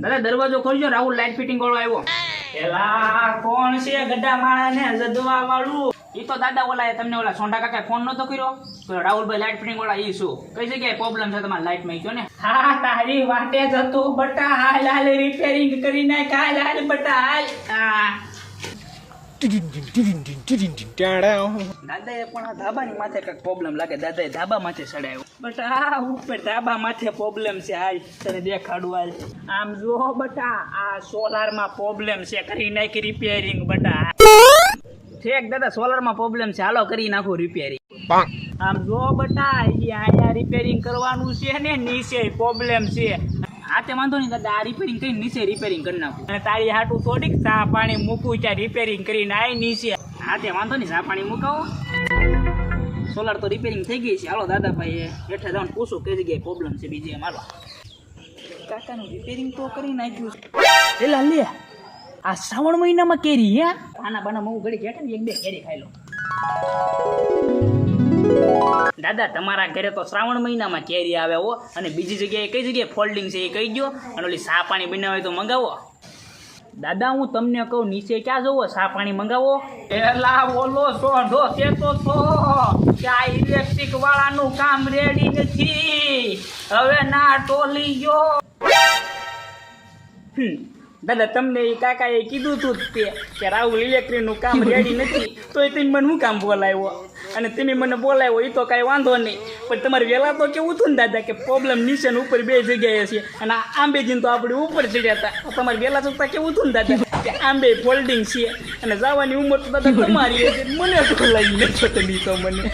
દાદા દરવાજો ખોલજો, Rahul light fitting વાળો આવ્યો. એલા કોણ છે ગड्ढा માળાને જદવા વાળું? ઈ તો દાદા ઓલા તમને ઓલા સોંડા કાકા ફોન નતો કર્યો તો રાહુલભાઈ લાઈટ ફિટિંગ વાળા ઈ શું કઈ જગ્યાએ પ્રોબ્લેમ છે તમારી લાઈટ માં કયો ને? હા તારી વાટે જતો બટા, હાલ હાલ રિપેરિંગ કરી નાખ, હાલ હાલ બટા હાલ. દાદાએ પણ આ ધાબાની માથે કઈક પ્રોબ્લેમ લાગે, દાદાએ ધાબા માથે ચડાયો બટા. આ ઉપર ધાબા માથે પ્રોબ્લેમ છે, હાલ તને દેખાડું હાલ. આમ જો બટા, આ સોલાર માં પ્રોબ્લેમ છે, કરી નાખી રિપેરિંગ બટા. ઠેક દાદા સોલાર માં પ્રોબ્લેમ છે, હાલો કરી નાખો રિપેરિંગ. આમ જો બટા, અહીંયા રિપેરિંગ કરવાનું છે ને, નીચે પ્રોબ્લેમ છે. હા તે વાંધો નહીં દાદા, આ રિપેરિંગ કરીને નીચે રિપેરિંગ કરી નાખું. અને તારી હાટું થોડીક ચા પાણી મૂકવું ત્યાં રિપેરિંગ કરીને આય નીચે. હા તે વાંધો નહીં, ચા પાણી મુકાવો. સોલાર તો રિપેરિંગ થઈ ગઈ છે, હાલો દાદાભાઈ હેઠે જવાનું પૂછો કઈ જગ્યાએ પ્રોબ્લેમ છે બીજી. મારો કાકાનું રિપેરિંગ તો કરી નાખ્યું છે. લે આ શ્રાવણ મહિનામાં કેરી હે આના બાના હું ઘડી હેઠે ને એક બે કેરી ખાઈ લો. દાદા તમારા ઘરે તો શ્રાવણ મહિનામાં કેરી આવે હો, અને બીજી જગ્યાએ કઈ જગ્યાએ ફોલ્ડિંગ છે એ કહી દો, અને ઓલી ચા પાણી બનાવે તો મંગાવો. દાદા હું તમને કહું નીચે ક્યાં જવો, ચા પાણી મંગાવો. એલા બોલો સોઢો કેતો છો કે આ ઇલેક્ટ્રિક વાળાનું કામ રેડી નથી, હવે ના ટોલી ગયો. દાદા તમને એ કાકાએ કીધું તું કે રાહુલ ઇલેક્ટ્રિકનું કામ રેડી નથી, તો એ તમે મને શું કામ બોલાવ્યો? અને તમે મને બોલાવ્યો એ તો કાંઈ વાંધો નહીં, પણ તમારે વહેલા તો કેવું હતું ને દાદા કે પ્રોબ્લેમ નીચે ને ઉપર બે જગ્યાએ છે, અને આંબેજીને તો આપણે ઉપર ચડ્યા હતા. તમારે વહેલા છતાં કેવું હતું ને દાદા કે આંબે ફોલ્ડિંગ છે, અને જવાની ઉંમર તો દાદા તમારી મને તો લાગી નથી તો મને.